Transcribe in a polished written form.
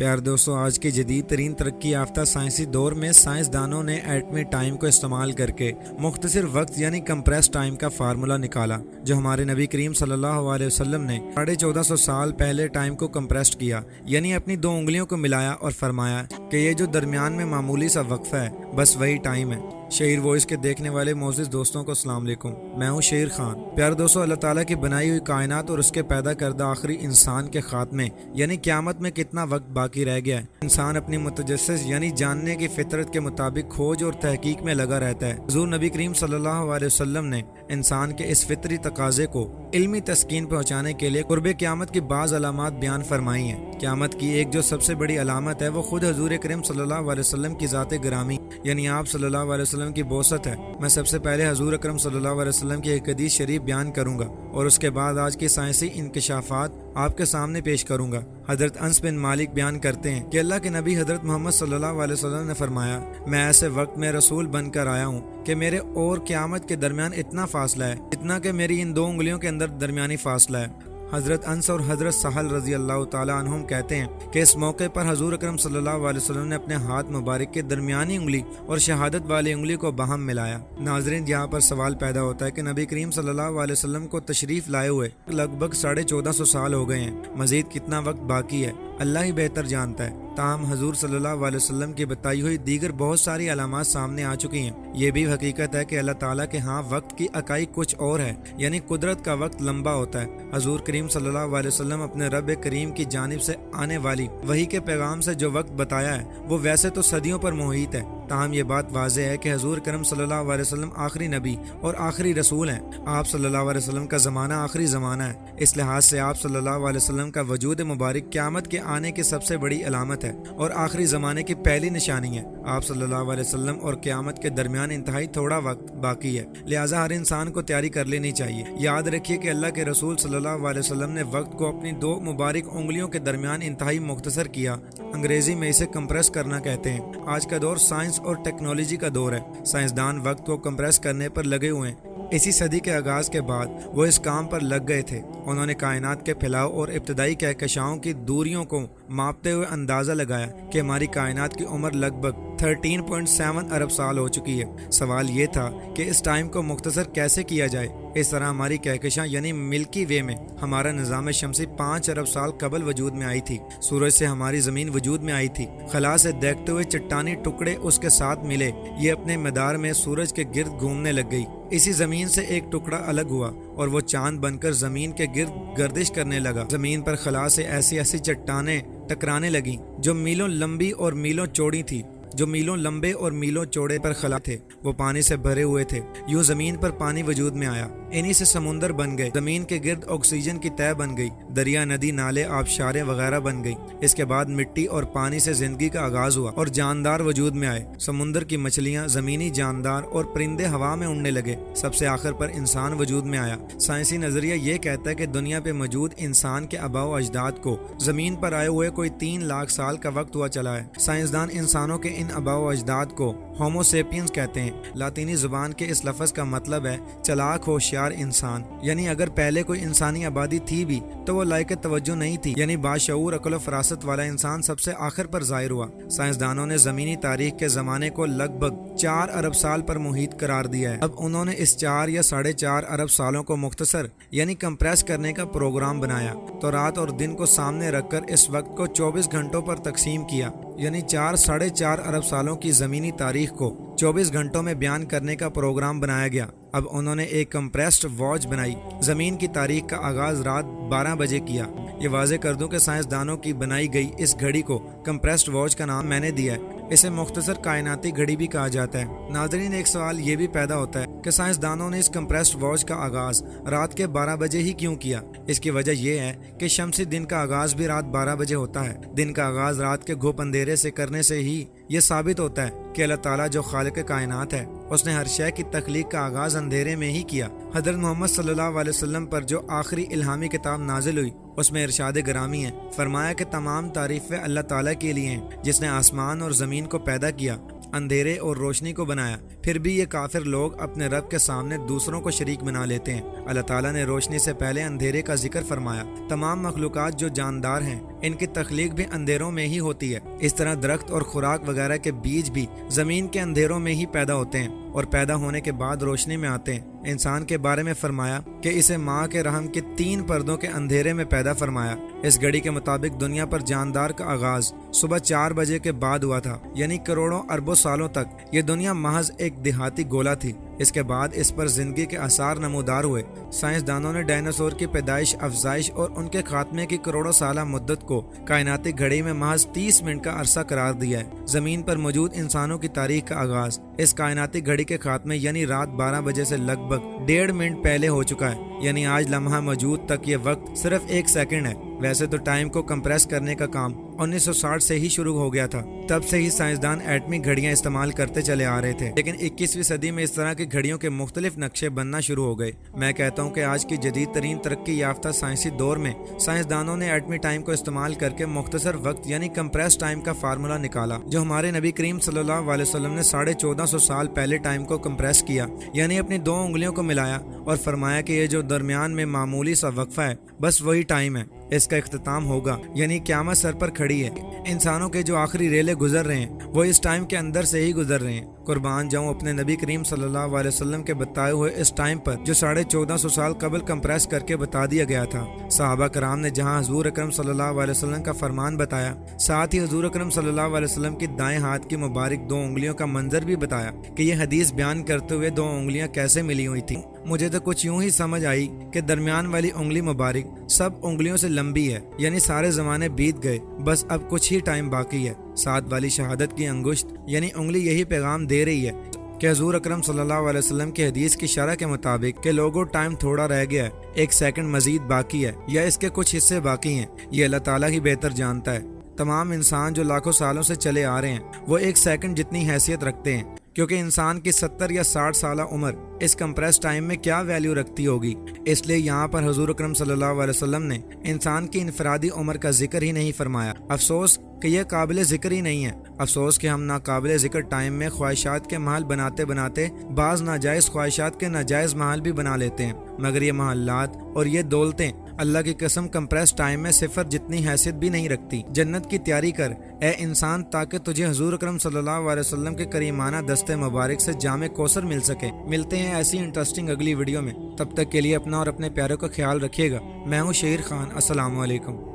پیار دوستوں، آج کے جدید ترین ترقی یافتہ سائنسی دور میں سائنسدانوں نے ایٹمی ٹائم کو استعمال کر کے مختصر وقت یعنی کمپریس ٹائم کا فارمولا نکالا، جو ہمارے نبی کریم صلی اللہ علیہ وسلم نے 1450 سال پہلے ٹائم کو کمپریسڈ کیا، یعنی اپنی دو انگلیوں کو ملایا اور فرمایا کہ یہ جو درمیان میں معمولی سا وقفہ ہے بس وہی ٹائم ہے۔ شعر وائس کے دیکھنے والے معزز دوستوں کو السلام علیکم، میں ہوں شیر خان۔ پیارے دوستوں، اللہ تعالیٰ کی بنائی ہوئی کائنات اور اس کے پیدا کردہ آخری انسان کے خاتمے یعنی قیامت میں کتنا وقت باقی رہ گیا ہے۔ انسان اپنی متجسس یعنی جاننے کی فطرت کے مطابق کھوج اور تحقیق میں لگا رہتا ہے۔ حضور نبی کریم صلی اللہ علیہ وسلم نے انسان کے اس فطری تقاضے کو علمی تسکین پہنچانے کے لیے قرب قیامت کی بعض علامات بیان فرمائی ہیں۔ قیامت کی ایک جو سب سے بڑی علامت ہے وہ خود حضور کریم صلی اللہ علیہ وسلم کی ذات گرامی یعنی آپ صلی اللہ علیہ وسلم کی بوست ہے۔ میں سب سے پہلے حضور اکرم صلی اللہ علیہ وسلم کی ایک حدیث شریف بیان کروں گا اور اس کے بعد آج کی سائنسی انکشافات آپ کے سامنے پیش کروں گا۔ حضرت انس بن مالک بیان کرتے ہیں کہ اللہ کے نبی حضرت محمد صلی اللہ علیہ وسلم نے فرمایا، میں ایسے وقت میں رسول بن کر آیا ہوں کہ میرے اور قیامت کے درمیان اتنا فاصلہ ہے اتنا کہ میری ان دو انگلیوں کے اندر درمیانی فاصلہ ہے۔ حضرت انس اور حضرت سہل رضی اللہ تعالیٰ عنہم کہتے ہیں کہ اس موقع پر حضور اکرم صلی اللہ علیہ وسلم نے اپنے ہاتھ مبارک کے درمیانی انگلی اور شہادت والی انگلی کو باہم ملایا۔ ناظرین، یہاں پر سوال پیدا ہوتا ہے کہ نبی کریم صلی اللہ علیہ وسلم کو تشریف لائے ہوئے لگ بھگ 1450 سال ہو گئے ہیں، مزید کتنا وقت باقی ہے اللہ ہی بہتر جانتا ہے۔ تاہم حضور صلی اللہ علیہ وسلم کی بتائی ہوئی دیگر بہت ساری علامات سامنے آ چکی ہیں۔ یہ بھی حقیقت ہے کہ اللہ تعالیٰ کے ہاں وقت کی اکائی کچھ اور ہے، یعنی قدرت کا وقت لمبا ہوتا ہے۔ حضور کریم صلی اللہ علیہ وسلم اپنے رب کریم کی جانب سے آنے والی وحی کے پیغام سے جو وقت بتایا ہے وہ ویسے تو صدیوں پر محیط ہے، تاہم یہ بات واضح ہے کہ حضور کریم صلی اللہ علیہ وسلم آخری نبی اور آخری رسول ہیں۔ آپ صلی اللہ علیہ وسلم کا زمانہ آخری زمانہ ہے، اس لحاظ سے آپ صلی اللہ علیہ وسلم کا وجود مبارک قیامت کے آنے کی سب سے بڑی علامت ہے اور آخری زمانے کی پہلی نشانی ہے۔ آپ صلی اللہ علیہ وسلم اور قیامت کے درمیان انتہائی تھوڑا وقت باقی ہے، لہٰذا ہر انسان کو تیاری کر لینی چاہیے۔ یاد رکھیے کہ اللہ کے رسول صلی اللہ علیہ وسلم نے وقت کو اپنی دو مبارک انگلیوں کے درمیان انتہائی مختصر کیا، انگریزی میں اسے کمپریس کرنا کہتے ہیں۔ آج کا دور سائنس اور ٹیکنالوجی کا دور ہے، سائنسدان وقت کو کمپریس کرنے پر لگے ہوئے ہیں۔ اسی صدی کے آغاز کے بعد وہ اس کام پر لگ گئے تھے۔ انہوں نے کائنات کے پھیلاؤ اور ابتدائی کہکشاؤں کی دوریوں کو ماپتے ہوئے اندازہ لگایا کہ ہماری کائنات کی عمر لگ بھگ 13.7 ارب سال ہو چکی ہے۔ سوال یہ تھا کہ اس ٹائم کو مختصر کیسے کیا جائے۔ اس طرح ہماری کہکشاں یعنی ملکی وے میں ہمارا نظام شمسی 5 ارب سال قبل وجود میں آئی تھی۔ سورج سے ہماری زمین وجود میں آئی تھی۔ خلا سے دیکھتے ہوئے چٹانی ٹکڑے اس کے ساتھ ملے، یہ اپنے مدار میں سورج کے گرد گھومنے لگ گئی۔ اسی زمین سے ایک ٹکڑا الگ ہوا اور وہ چاند بن کر زمین کے گرد گردش کرنے لگا۔ زمین پر خلا سے ایسی چٹانیں ٹکرانے لگیں جو میلوں لمبی اور میلوں چوڑی تھی۔ جو میلوں لمبے اور میلوں چوڑے پر خلا تھے وہ پانی سے بھرے ہوئے تھے۔ یوں زمین پر پانی وجود میں آیا، انہی سے سمندر بن گئے۔ زمین کے گرد آکسیجن کی تہہ بن گئی، دریا، ندی، نالے، آبشاریں وغیرہ بن گئی۔ اس کے بعد مٹی اور پانی سے زندگی کا آغاز ہوا اور جاندار وجود میں آئے۔ سمندر کی مچھلیاں، زمینی جاندار اور پرندے ہوا میں اڑنے لگے۔ سب سے آخر پر انسان وجود میں آیا۔ سائنسی نظریہ یہ کہتا ہے کہ دنیا پہ موجود انسان کے آباء و اجداد کو زمین پر آئے ہوئے کوئی 3 لاکھ سال کا وقت ہوا چلا ہے۔ سائنسدان انسانوں کے ان آباء و اجداد کو ہومو سیپینز کہتے ہیں۔ لاطینی زبان کے اس لفظ کا مطلب ہے چلاک ہوشیار انسان، یعنی اگر پہلے کوئی انسانی آبادی تھی بھی تو وہ لائق توجہ نہیں تھی، یعنی باشعور عقل و فراست والا انسان سب سے آخر پر ظاہر ہوا۔ سائنسدانوں نے زمینی تاریخ کے زمانے کو لگ بھگ 4 ارب سال پر محیط قرار دیا ہے۔ اب انہوں نے اس 4 یا 4.5 ارب سالوں کو مختصر یعنی کمپریس کرنے کا پروگرام بنایا تو رات اور دن کو سامنے رکھ کر اس وقت کو 24 گھنٹوں پر تقسیم کیا، یعنی 4.5 ارب سالوں کی زمینی تاریخ کو 24 گھنٹوں میں بیان کرنے کا پروگرام بنایا گیا۔ اب انہوں نے ایک کمپریسڈ واچ بنائی۔ زمین کی تاریخ کا آغاز رات 12 بجے کیا۔ یہ واضح کر دوں کہ سائنسدانوں کی بنائی گئی اس گھڑی کو کمپریسڈ واچ کا نام میں نے دیا ہے۔ اسے مختصر کائناتی گھڑی بھی کہا جاتا ہے۔ ناظرین، ایک سوال یہ بھی پیدا ہوتا ہے کہ سائنسدانوں نے اس کمپریسڈ واچ کا آغاز رات کے 12 بجے ہی کیوں کیا؟ اس کی وجہ یہ ہے کہ شمسی دن کا آغاز بھی رات 12 بجے ہوتا ہے۔ دن کا آغاز رات کے گھوپ اندھیرے سے کرنے سے ہی یہ ثابت ہوتا ہے کہ اللہ تعالیٰ جو خالق کائنات ہے اس نے ہر شے کی تخلیق کا آغاز اندھیرے میں ہی کیا۔ حضرت محمد صلی اللہ علیہ وسلم پر جو آخری الہامی کتاب نازل ہوئی اس میں ارشاد گرامی ہے، فرمایا کہ تمام تعریفیں اللہ تعالیٰ کے لیے ہیں جس نے آسمان اور زمین کو پیدا کیا، اندھیرے اور روشنی کو بنایا۔ پھر بھی یہ کافر لوگ اپنے رب کے سامنے دوسروں کو شریک بنا لیتے ہیں۔ اللہ تعالیٰ نے روشنی سے پہلے اندھیرے کا ذکر فرمایا۔ تمام مخلوقات جو جاندار ہیں ان کی تخلیق بھی اندھیروں میں ہی ہوتی ہے۔ اس طرح درخت اور خوراک وغیرہ کے بیج بھی زمین کے اندھیروں میں ہی پیدا ہوتے ہیں اور پیدا ہونے کے بعد روشنی میں آتے ہیں۔ انسان کے بارے میں فرمایا کہ اسے ماں کے رحم کے 3 پردوں کے اندھیرے میں پیدا فرمایا۔ اس گھڑی کے مطابق دنیا پر جاندار کا آغاز صبح 4 بجے کے بعد ہوا تھا، یعنی کروڑوں اربوں سالوں تک یہ دنیا محض ایک دیہاتی گولا تھی۔ اس کے بعد اس پر زندگی کے آثار نمودار ہوئے۔ سائنسدانوں نے ڈائناسور کی پیدائش، افزائش اور ان کے خاتمے کی کروڑوں سالہ مدت کو کائناتی گھڑی میں محض 30 منٹ کا عرصہ قرار دیا ہے۔ زمین پر موجود انسانوں کی تاریخ کا آغاز اس کائناتی گھڑی کے خاتمے یعنی رات 12 بجے سے لگ بھگ 1.5 منٹ پہلے ہو چکا ہے، یعنی آج لمحہ موجود تک یہ وقت صرف 1 سیکنڈ ہے۔ ویسے تو ٹائم کو کمپریس کرنے کا کام 1960 سے ہی شروع ہو گیا تھا، تب سے ہی سائنسدان ایٹمی گھڑیاں استعمال کرتے چلے آ رہے تھے، لیکن 21ویں صدی میں اس طرح کی گھڑیوں کے مختلف نقشے بننا شروع ہو گئے۔ میں کہتا ہوں کہ آج کی جدید ترین ترقی یافتہ سائنسی دور میں سائنسدانوں نے ایٹمی ٹائم کو استعمال کر کے مختصر وقت یعنی کمپریس ٹائم کا فارمولا نکالا، جو ہمارے نبی کریم صلی اللہ علیہ وسلم نے 1450 سال پہلے ٹائم کو کمپریس کیا، یعنی اپنی 2 انگلیوں کو ملایا اور فرمایا کہ یہ جو درمیان میں معمولی سا وقفہ ہے بس وہی ٹائم ہے، اس کا اختتام ہوگا، یعنی قیامت سر پر کھڑی ہے۔ انسانوں کے جو آخری ریلے گزر رہے ہیں وہ اس ٹائم کے اندر سے ہی گزر رہے ہیں۔ قربان جاؤں اپنے نبی کریم صلی اللہ علیہ وسلم کے بتائے ہوئے اس ٹائم پر جو 1450 سال قبل کمپریس کر کے بتا دیا گیا تھا۔ صحابہ کرام نے جہاں حضور اکرم صلی اللہ علیہ وسلم کا فرمان بتایا، ساتھ ہی حضور اکرم صلی اللہ علیہ وسلم کی دائیں ہاتھ کی مبارک 2 انگلیوں کا منظر بھی بتایا کہ یہ حدیث بیان کرتے ہوئے 2 انگلیاں کیسے ملی ہوئی تھی۔ مجھے تو کچھ یوں ہی سمجھ آئی کہ درمیان والی انگلی مبارک سب انگلیوں سے لمبی ہے، یعنی سارے زمانے بیت گئے، بس اب کچھ ہی ٹائم باقی ہے۔ ساتھ والی شہادت کی انگشت یعنی انگلی یہی پیغام دے رہی ہے کہ حضور اکرم صلی اللہ علیہ وسلم کی حدیث کی شرح کے مطابق کہ لوگوں ٹائم تھوڑا رہ گیا ہے، 1 سیکنڈ مزید باقی ہے یا اس کے کچھ حصے باقی ہیں، یہ اللہ تعالیٰ ہی بہتر جانتا ہے۔ تمام انسان جو لاکھوں سالوں سے چلے آ رہے ہیں وہ 1 سیکنڈ جتنی حیثیت رکھتے ہیں، کیونکہ انسان کی 70 یا 60 سالہ عمر اس کمپریس ٹائم میں کیا ویلیو رکھتی ہوگی۔ اس لیے یہاں پر حضور اکرم صلی اللہ علیہ وسلم نے انسان کی انفرادی عمر کا ذکر ہی نہیں فرمایا۔ افسوس کہ یہ قابل ذکر ہی نہیں ہے۔ افسوس کہ ہم ناقابل ذکر ٹائم میں خواہشات کے محل بناتے بناتے بعض ناجائز خواہشات کے ناجائز محل بھی بنا لیتے ہیں، مگر یہ محلات اور یہ دولتیں اللہ کی قسم کمپریس ٹائم میں صفر جتنی حیثیت بھی نہیں رکھتی۔ جنت کی تیاری کر اے انسان تاکہ تجھے حضور اکرم صلی اللہ علیہ وسلم کے کریمانہ دستے مبارک سے جام کوثر مل سکے۔ ملتے ہیں ایسی انٹرسٹنگ اگلی ویڈیو میں، تب تک کے لیے اپنا اور اپنے پیاروں کا خیال رکھیے گا۔ میں ہوں شہیر خان، السلام علیکم۔